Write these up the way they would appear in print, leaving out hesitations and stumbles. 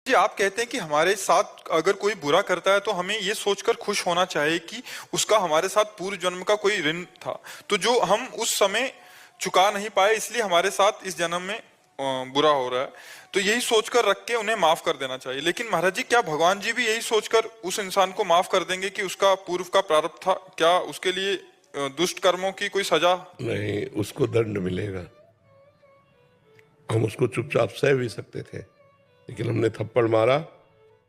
जी, आप कहते हैं कि हमारे साथ अगर कोई बुरा करता है तो हमें ये सोचकर खुश होना चाहिए कि उसका हमारे साथ पूर्व जन्म का कोई ऋण था, तो जो हम उस समय चुका नहीं पाए इसलिए हमारे साथ इस जन्म में बुरा हो रहा है। तो यही सोचकर रख के उन्हें माफ कर देना चाहिए। लेकिन महाराज जी, क्या भगवान जी भी यही सोचकर उस इंसान को माफ कर देंगे कि उसका पूर्व का प्रारब्ध था? क्या उसके लिए दुष्ट कर्मों की कोई सजा? नहीं, उसको दंड मिलेगा। हम उसको चुपचाप सह भी सकते थे, लेकिन हमने थप्पड़ मारा,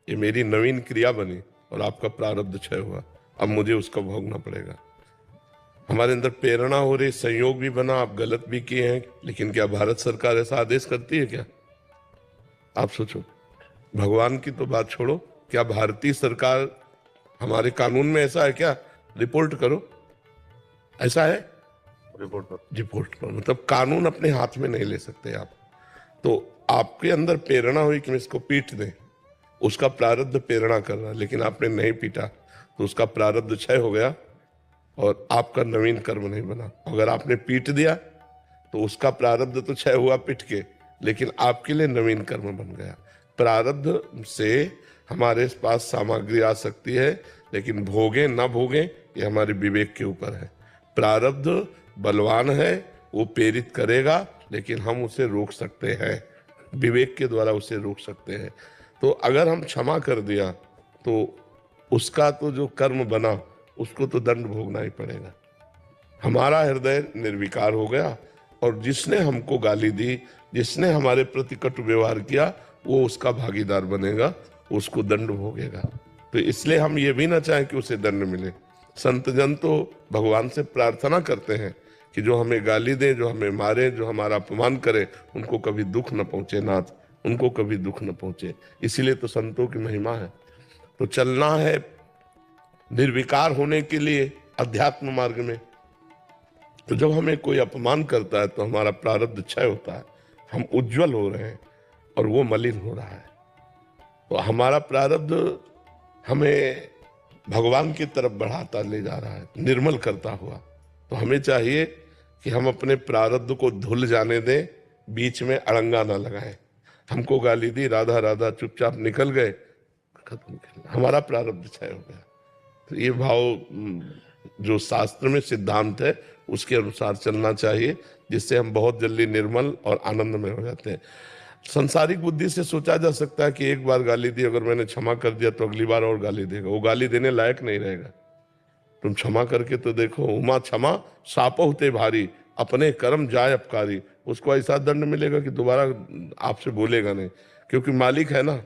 ये मेरी नवीन क्रिया बनी और आपका प्रारब्ध क्षय हुआ। अब मुझे उसका भोगना पड़ेगा। हमारे अंदर प्रेरणा हो रही, संयोग भी बना, आप गलत भी किए हैं, लेकिन क्या भारत सरकार ऐसा आदेश करती है क्या? आप सोचो। भगवान की तो बात छोड़ो, क्या भारतीय सरकार, हमारे कानून में ऐसा है क्या? रिपोर्ट करो, ऐसा है? रिपोर्ट करो, मतलब कानून अपने हाथ में नहीं ले सकते आप। तो आपके अंदर प्रेरणा हुई कि मैं इसको पीट दें, उसका प्रारब्ध प्रेरणा कर रहा, लेकिन आपने नहीं पीटा तो उसका प्रारब्ध क्षय हो गया और आपका नवीन कर्म नहीं बना। अगर आपने पीट दिया तो उसका प्रारब्ध तो क्षय हुआ पीट के, लेकिन आपके लिए नवीन कर्म बन गया। प्रारब्ध से हमारे पास सामग्री आ सकती है, लेकिन भोगे ना भोगे ये हमारे विवेक के ऊपर है। प्रारब्ध बलवान है, वो प्रेरित करेगा, लेकिन हम उसे रोक सकते हैं, विवेक के द्वारा उसे रोक सकते हैं। तो अगर हम क्षमा कर दिया तो उसका तो जो कर्म बना उसको तो दंड भोगना ही पड़ेगा। हमारा हृदय निर्विकार हो गया और जिसने हमको गाली दी, जिसने हमारे प्रति कटु व्यवहार किया, वो उसका भागीदार बनेगा, उसको दंड भोगेगा। तो इसलिए हम ये भी ना चाहें कि उसे दंड मिले। संत जन तो भगवान से प्रार्थना करते हैं कि जो हमें गाली दे, जो हमें मारे, जो हमारा अपमान करे, उनको कभी दुख न पहुंचे नाथ, उनको कभी दुख न पहुंचे। इसीलिए तो संतों की महिमा है। तो चलना है निर्विकार होने के लिए अध्यात्म मार्ग में। तो जब हमें कोई अपमान करता है तो हमारा प्रारब्ध क्षय होता है, हम उज्जवल हो रहे हैं और वो मलिन हो रहा है। तो हमारा प्रारब्ध हमें भगवान की तरफ बढ़ाता ले जा रहा है, निर्मल करता हुआ। तो हमें चाहिए कि हम अपने प्रारब्ध को धुल जाने दें, बीच में अड़ंगा ना लगाएं। हमको गाली दी, राधा राधा, चुपचाप निकल गए, खत्म कर, हमारा प्रारब्ध क्षय हो गया। तो ये भाव जो शास्त्र में सिद्धांत है उसके अनुसार चलना चाहिए, जिससे हम बहुत जल्दी निर्मल और आनंद में हो जाते हैं। संसारिक बुद्धि से सोचा जा सकता है कि एक बार गाली दी, अगर मैंने क्षमा कर दिया तो अगली बार और गाली देगा, वो गाली देने लायक नहीं रहेगा। तुम क्षमा करके तो देखो, उमा क्षमा सापहुते भारी, अपने कर्म जाय अपकारी। उसको ऐसा दंड मिलेगा कि दोबारा आपसे बोलेगा नहीं, क्योंकि मालिक है ना।